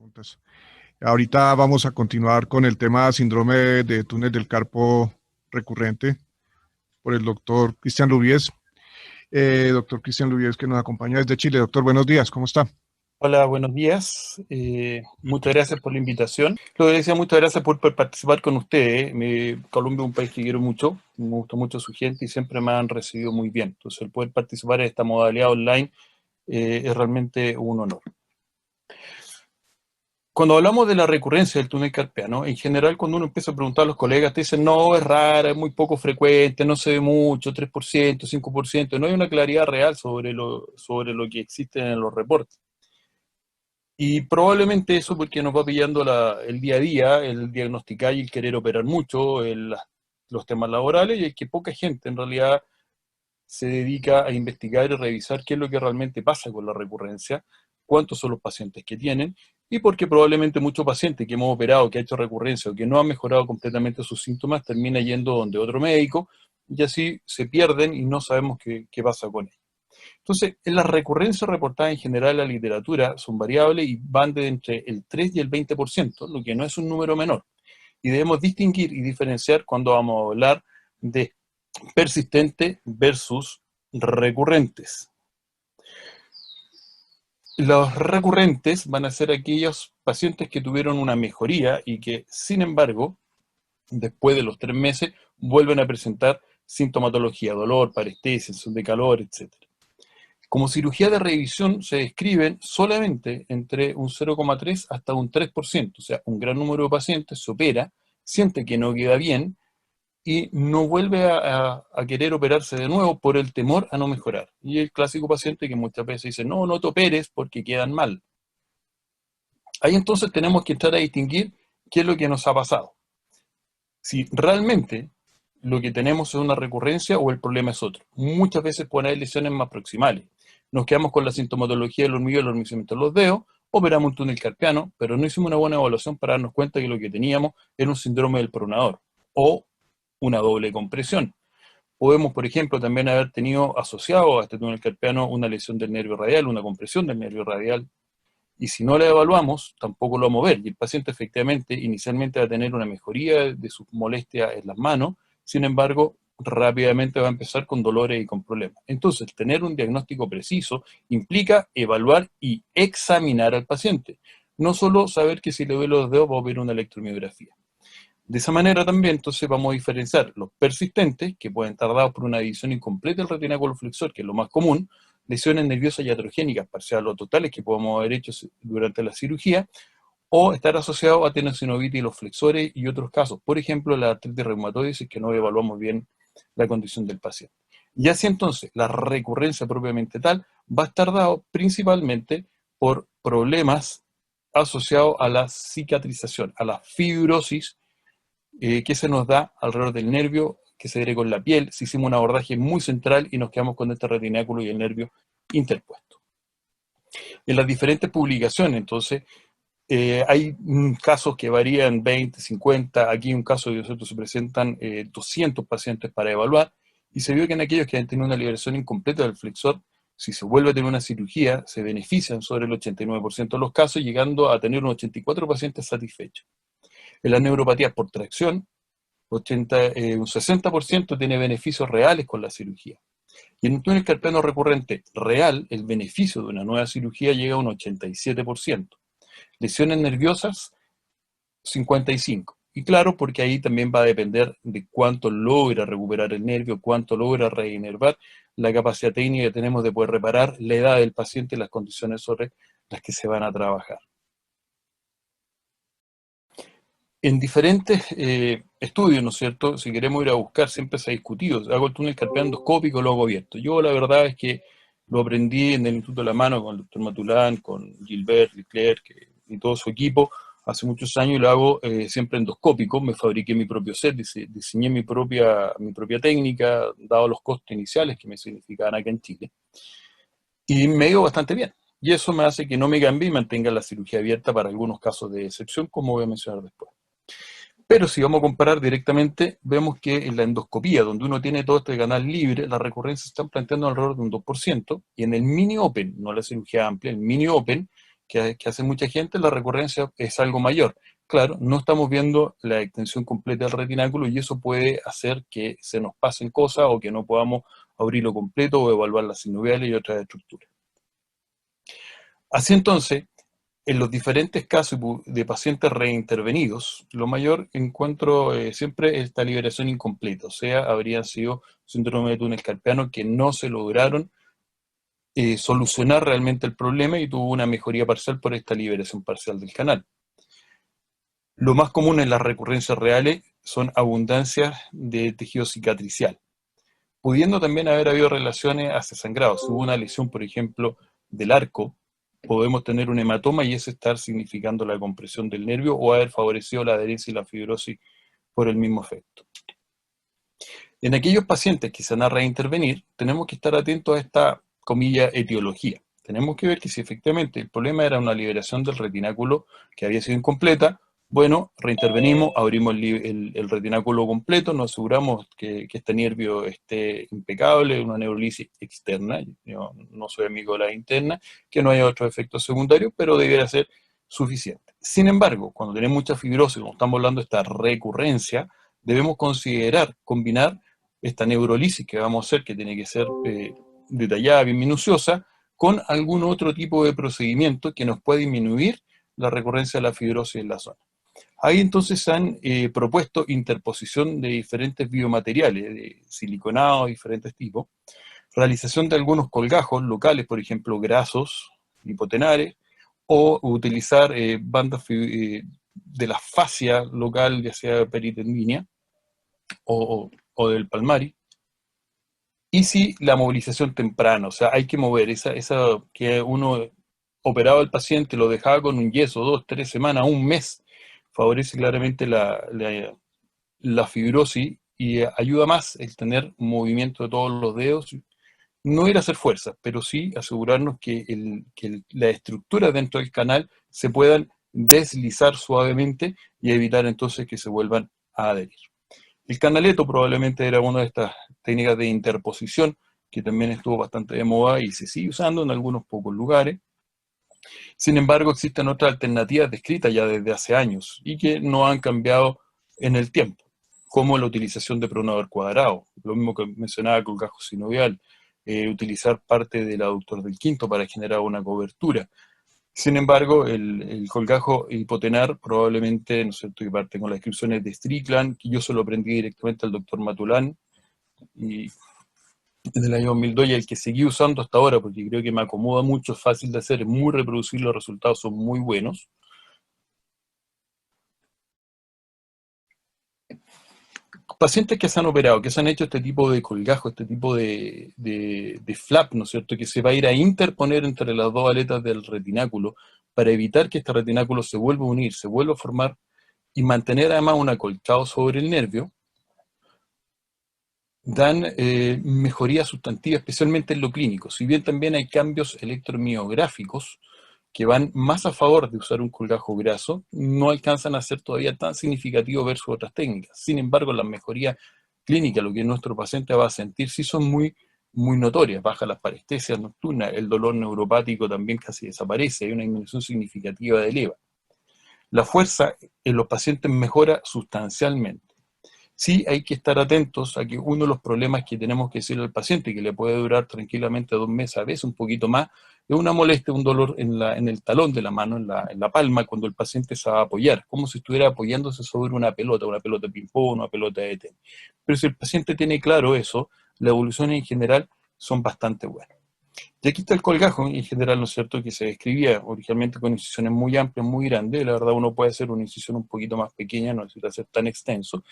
preguntas. Ahorita vamos a continuar con el tema síndrome de túnel del carpo recurrente por el doctor Cristian Lubies. Doctor Cristian Lubies, que nos acompaña desde Chile. Doctor, buenos días, ¿cómo está? Hola, buenos días. Muchas gracias por la invitación. Lo que decía, muchas gracias por participar con ustedes. Colombia es un país que quiero mucho, me gusta mucho su gente y siempre me han recibido muy bien. Entonces, el poder participar en esta modalidad online es realmente un honor. Cuando hablamos de la recurrencia del túnel carpiano, en general cuando uno empieza a preguntar a los colegas, te dicen, no, es rara, es muy poco frecuente, no se ve mucho, 3%, 5%, no hay una claridad real sobre lo que existe en los reportes. Y probablemente eso porque nos va pillando el día a día, el diagnosticar y el querer operar mucho, los temas laborales, y es que poca gente en realidad se dedica a investigar y revisar qué es lo que realmente pasa con la recurrencia, cuántos son los pacientes que tienen, y porque probablemente muchos pacientes que hemos operado, que ha hecho recurrencia o que no han mejorado completamente sus síntomas, termina yendo donde otro médico, y así se pierden y no sabemos qué pasa con ellos. Entonces, en las recurrencias reportadas en general en la literatura son variables y van de entre el 3 y el 20%, lo que no es un número menor. Y debemos distinguir y diferenciar cuando vamos a hablar de persistente versus recurrentes. Los recurrentes van a ser aquellos pacientes que tuvieron una mejoría y que, sin embargo, después de los 3 meses, vuelven a presentar sintomatología, dolor, parestesia, sensación de calor, etc. Como cirugía de revisión se describen solamente entre un 0,3 hasta un 3%, o sea, un gran número de pacientes se opera, siente que no queda bien y no vuelve a querer operarse de nuevo por el temor a no mejorar. Y el clásico paciente que muchas veces dice, no, no te operes porque quedan mal. Ahí entonces tenemos que entrar a distinguir qué es lo que nos ha pasado. Si realmente lo que tenemos es una recurrencia o el problema es otro. Muchas veces pueden haber lesiones más proximales. Nos quedamos con la sintomatología del hormigueo y el hormiguamiento de los dedos, operamos un túnel carpiano, pero no hicimos una buena evaluación para darnos cuenta que lo que teníamos era un síndrome del pronador o una doble compresión. Podemos, por ejemplo, también haber tenido asociado a este túnel carpiano una lesión del nervio radial, una compresión del nervio radial, y si no la evaluamos, tampoco lo vamos a ver. Y el paciente efectivamente inicialmente va a tener una mejoría de sus molestias en las manos, sin embargo, rápidamente va a empezar con dolores y con problemas. Entonces, tener un diagnóstico preciso implica evaluar y examinar al paciente. No solo saber que si le duele los dedos va a ver una electromiografía. De esa manera también, entonces, vamos a diferenciar los persistentes, que pueden estar dados por una división incompleta del retináculo flexor, que es lo más común, lesiones nerviosas iatrogénicas parciales o totales que podemos haber hecho durante la cirugía, o estar asociado a tenosynovitis y los flexores y otros casos. Por ejemplo, la artritis reumatoide, si es que no evaluamos bien la condición del paciente. Y así entonces, la recurrencia propiamente tal va a estar dado principalmente por problemas asociados a la cicatrización, a la fibrosis que se nos da alrededor del nervio, que se adhiere con la piel, si hicimos un abordaje muy central y nos quedamos con este retináculo y el nervio interpuesto. En las diferentes publicaciones, entonces, hay casos que varían 20, 50, aquí un caso de nosotros se presentan 200 pacientes para evaluar, y se vio que en aquellos que han tenido una liberación incompleta del flexor, si se vuelve a tener una cirugía, se benefician sobre el 89% de los casos, llegando a tener un 84 pacientes satisfechos. En las neuropatías por tracción, un 60% tiene beneficios reales con la cirugía. Y en un túnel carpiano recurrente real, el beneficio de una nueva cirugía llega a un 87%. Lesiones nerviosas, 55%. Y claro, porque ahí también va a depender de cuánto logra recuperar el nervio, cuánto logra reinervar, la capacidad técnica que tenemos de poder reparar, la edad del paciente y las condiciones sobre las que se van a trabajar. En diferentes estudios, ¿no es cierto? Si queremos ir a buscar, siempre se ha discutido. Hago el túnel carpiano endoscópico o lo hago abierto. Yo la verdad es que lo aprendí en el Instituto de la Mano con el doctor Matulán, con Gilbert, Leclerc y todo su equipo hace muchos años, y lo hago siempre endoscópico. Me fabriqué mi propio set, diseñé mi propia técnica, dado los costos iniciales que me significaban acá en Chile. Y me ha ido bastante bien. Y eso me hace que no me cambie y mantenga la cirugía abierta para algunos casos de excepción, como voy a mencionar después. Pero si vamos a comparar directamente, vemos que en la endoscopía, donde uno tiene todo este canal libre, las recurrencias están planteando alrededor de un 2%, y en el mini open, no la cirugía amplia, el mini open, que hace mucha gente, la recurrencia es algo mayor. Claro, no estamos viendo la extensión completa del retináculo y eso puede hacer que se nos pasen cosas o que no podamos abrirlo completo o evaluar las sinoviales y otras estructuras. Así entonces, en los diferentes casos de pacientes reintervenidos, lo mayor encuentro siempre esta liberación incompleta, o sea, habrían sido síndrome de túnel carpiano que no se lograron solucionar realmente el problema y tuvo una mejoría parcial por esta liberación parcial del canal. Lo más común en las recurrencias reales son abundancias de tejido cicatricial, pudiendo también haber habido relaciones hacia sangrado. Si hubo una lesión, por ejemplo, del arco, podemos tener un hematoma y ese estar significando la compresión del nervio o haber favorecido la adherencia y la fibrosis por el mismo efecto. En aquellos pacientes que se van a reintervenir, tenemos que estar atentos a esta, comilla, etiología. Tenemos que ver que si efectivamente el problema era una liberación del retináculo que había sido incompleta, bueno, reintervenimos, abrimos el retináculo completo, nos aseguramos que este nervio esté impecable, una neurolisis externa, yo no soy amigo de la interna, que no haya otros efectos secundarios, pero debiera ser suficiente. Sin embargo, cuando tenemos mucha fibrosis, como estamos hablando de esta recurrencia, debemos considerar combinar esta neurolisis que vamos a hacer, que tiene que ser detallada, bien minuciosa, con algún otro tipo de procedimiento que nos pueda disminuir la recurrencia de la fibrosis en la zona. Ahí entonces se han propuesto interposición de diferentes biomateriales, de siliconados de diferentes tipos, realización de algunos colgajos locales, por ejemplo, grasos, hipotenares, o utilizar bandas de la fascia local, ya sea peritendínea o del palmari, y si la movilización temprana, o sea, hay que mover esa que uno operaba al paciente, lo dejaba con un yeso 2, 3 semanas, un mes, favorece claramente la fibrosis y ayuda más el tener movimiento de todos los dedos, no ir a hacer fuerza, pero sí asegurarnos que la estructura dentro del canal se puedan deslizar suavemente y evitar entonces que se vuelvan a adherir. El canaleto probablemente era una de estas técnicas de interposición que también estuvo bastante de moda y se sigue usando en algunos pocos lugares. Sin embargo, existen otras alternativas descritas ya desde hace años y que no han cambiado en el tiempo, como la utilización de pronador cuadrado, lo mismo que mencionaba con colgajo sinovial, utilizar parte del aductor del quinto para generar una cobertura. Sin embargo, el colgajo hipotenar probablemente, no sé, que parte con las descripciones de Strickland, que yo se lo aprendí directamente al doctor Matulán, y desde el año 2002 y el que seguí usando hasta ahora, porque creo que me acomoda mucho, es fácil de hacer, es muy reproducible, los resultados son muy buenos. Pacientes que se han operado, que se han hecho este tipo de colgajo, este tipo de flap, ¿no es cierto?, que se va a ir a interponer entre las dos aletas del retináculo para evitar que este retináculo se vuelva a unir, se vuelva a formar y mantener además un acolchado sobre el nervio, dan mejoría sustantiva, especialmente en lo clínico. Si bien también hay cambios electromiográficos que van más a favor de usar un colgajo graso, no alcanzan a ser todavía tan significativos versus otras técnicas. Sin embargo, las mejorías clínicas, lo que nuestro paciente va a sentir, sí son muy notorias. Baja las parestesias nocturnas, el dolor neuropático también casi desaparece, hay una disminución significativa del EVA. La fuerza en los pacientes mejora sustancialmente. Sí hay que estar atentos a que uno de los problemas que tenemos que decirle al paciente, que le puede durar tranquilamente 2 meses, a veces un poquito más, es una molestia, un dolor en el talón de la mano, en la palma, cuando el paciente se va a apoyar, como si estuviera apoyándose sobre una pelota de ping-pong, una pelota de tenis. Pero si el paciente tiene claro eso, las evoluciones en general son bastante buenas. Y aquí está el colgajo, en general, ¿no es cierto?, que se describía originalmente con incisiones muy amplias, muy grandes. La verdad, uno puede hacer una incisión un poquito más pequeña, no necesita ser tan extenso.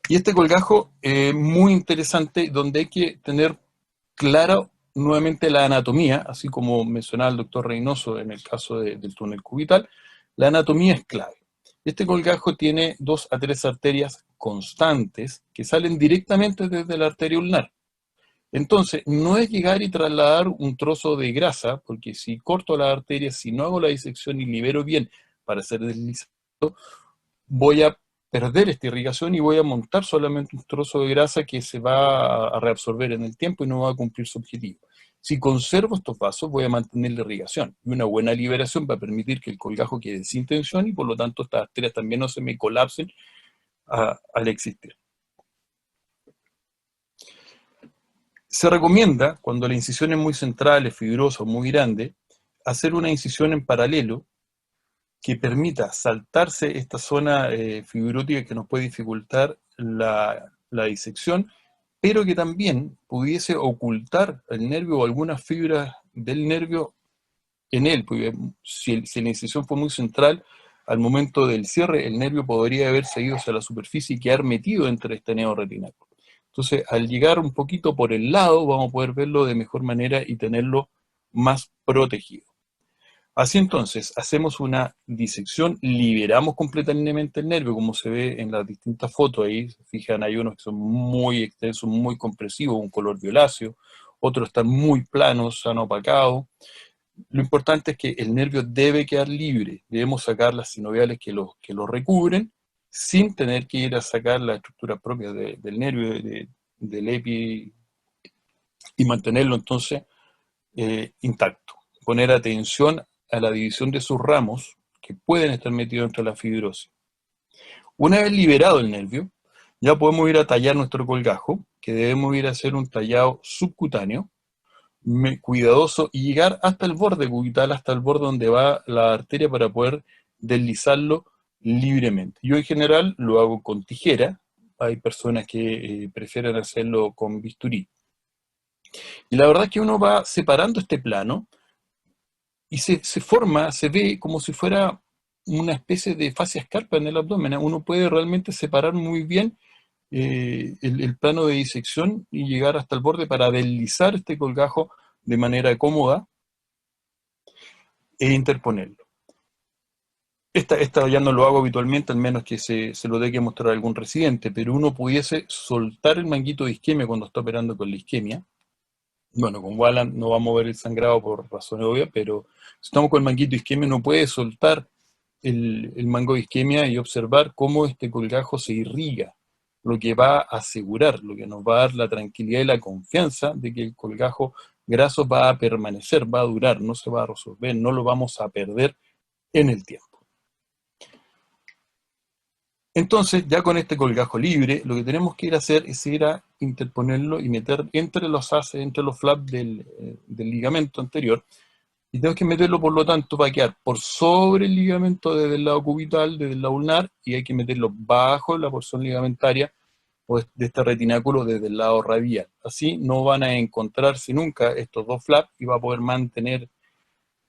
Y este colgajo es muy interesante, donde hay que tener clara nuevamente la anatomía, así como mencionaba el doctor Reynoso en el caso del túnel cubital. La anatomía es clave. Este colgajo tiene 2 a 3 arterias constantes que salen directamente desde la arteria ulnar. Entonces, no es llegar y trasladar un trozo de grasa, porque si corto la arteria, si no hago la disección y libero bien para hacer deslizado, voy a perder esta irrigación y voy a montar solamente un trozo de grasa que se va a reabsorber en el tiempo y no va a cumplir su objetivo. Si conservo estos vasos, voy a mantener la irrigación. Y una buena liberación va a permitir que el colgajo quede sin tensión y por lo tanto estas arterias también no se me colapsen al existir. Se recomienda, cuando la incisión es muy central, es fibrosa o muy grande, hacer una incisión en paralelo que permita saltarse esta zona fibrótica que nos puede dificultar la disección, pero que también pudiese ocultar el nervio o algunas fibras del nervio en él, porque si la incisión fue muy central, al momento del cierre, el nervio podría haber seguido hacia la superficie y quedar metido entre este neo retináculo. Entonces, al llegar un poquito por el lado, vamos a poder verlo de mejor manera y tenerlo más protegido. Así entonces, hacemos una disección, liberamos completamente el nervio, como se ve en las distintas fotos ahí. Se fijan, hay unos que son muy extensos, muy compresivos, un color violáceo, otros están muy planos, han opacado. Lo importante es que el nervio debe quedar libre, debemos sacar las sinoviales que lo recubren, sin tener que ir a sacar las estructuras propias del nervio, del epi, y mantenerlo entonces intacto. Poner atención a la división de sus ramos, que pueden estar metidos entre la fibrosis. Una vez liberado el nervio, ya podemos ir a tallar nuestro colgajo, que debemos ir a hacer un tallado subcutáneo, cuidadoso, y llegar hasta el borde cubital, hasta el borde donde va la arteria para poder deslizarlo libremente. Yo en general lo hago con tijera, hay personas que prefieren hacerlo con bisturí. Y la verdad es que uno va separando este plano y se forma, se ve como si fuera una especie de fascia escarpa en el abdomen. Uno puede realmente separar muy bien el plano de disección y llegar hasta el borde para deslizar este colgajo de manera cómoda e interponerlo. Esta ya no lo hago habitualmente, al menos que se lo dé que mostrar a algún residente, pero uno pudiese soltar el manguito de isquemia cuando está operando con la isquemia. Bueno, con Walland no vamos a ver el sangrado por razones obvias, pero si estamos con el manguito de isquemia, uno puede soltar el mango de isquemia y observar cómo este colgajo se irriga, lo que va a asegurar, lo que nos va a dar la tranquilidad y la confianza de que el colgajo graso va a permanecer, va a durar, no se va a resolver, no lo vamos a perder en el tiempo. Entonces, ya con este colgajo libre, lo que tenemos que ir a hacer es ir a interponerlo y meter entre los haces, entre los flaps del ligamento anterior, y tenemos que meterlo, por lo tanto, va a quedar por sobre el ligamento desde el lado cubital, desde el lado ulnar, y hay que meterlo bajo la porción ligamentaria o de este retináculo desde el lado radial. Así no van a encontrarse nunca estos dos flaps y va a poder mantener,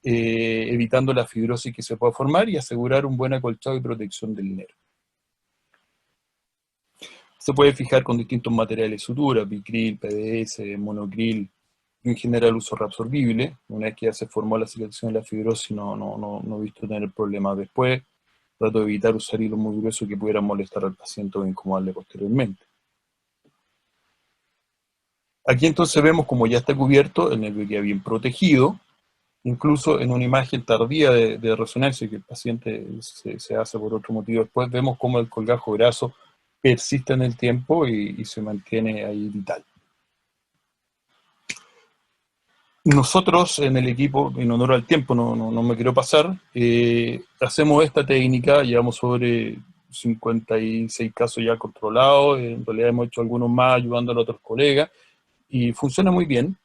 evitando la fibrosis que se pueda formar y asegurar un buen acolchado y protección del nervio. Se puede fijar con distintos materiales de sutura, bicril, PDS, monocril, y en general uso reabsorbible. Una vez que ya se formó la cicatrización de la fibrosis, no he visto tener problemas después. Trato de evitar usar hilos muy gruesos que pudieran molestar al paciente o incomodarle posteriormente. Aquí entonces vemos como ya está cubierto, el nervio queda bien protegido, incluso en una imagen tardía de resonancia que el paciente se hace por otro motivo después, vemos como el colgajo graso persiste en el tiempo y se mantiene ahí vital. Nosotros en el equipo, en honor al tiempo, no me quiero pasar, hacemos esta técnica, llevamos sobre 56 casos ya controlados, en realidad hemos hecho algunos más ayudando a otros colegas, y funciona muy bien.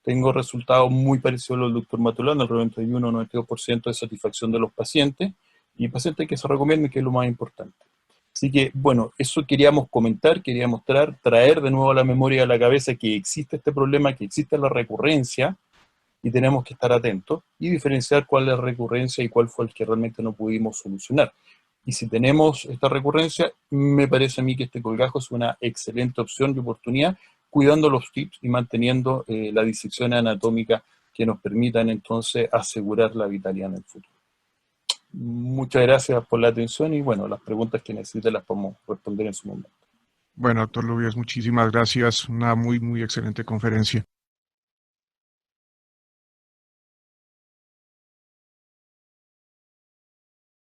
Tengo resultados muy parecidos a los del doctor Matulano, el 91-92% de satisfacción de los pacientes, y pacientes que se recomienden, que es lo más importante. Así que, bueno, eso queríamos comentar, quería mostrar, traer de nuevo a la memoria, a la cabeza que existe este problema, que existe la recurrencia, y tenemos que estar atentos y diferenciar cuál es la recurrencia y cuál fue el que realmente no pudimos solucionar. Y si tenemos esta recurrencia, me parece a mí que este colgajo es una excelente opción y oportunidad, cuidando los tips y manteniendo la disección anatómica que nos permitan entonces asegurar la vitalidad en el futuro. Muchas gracias por la atención y bueno, las preguntas que necesiten las podemos responder en su momento. Bueno, doctor Lubies, muchísimas gracias. Una muy excelente conferencia.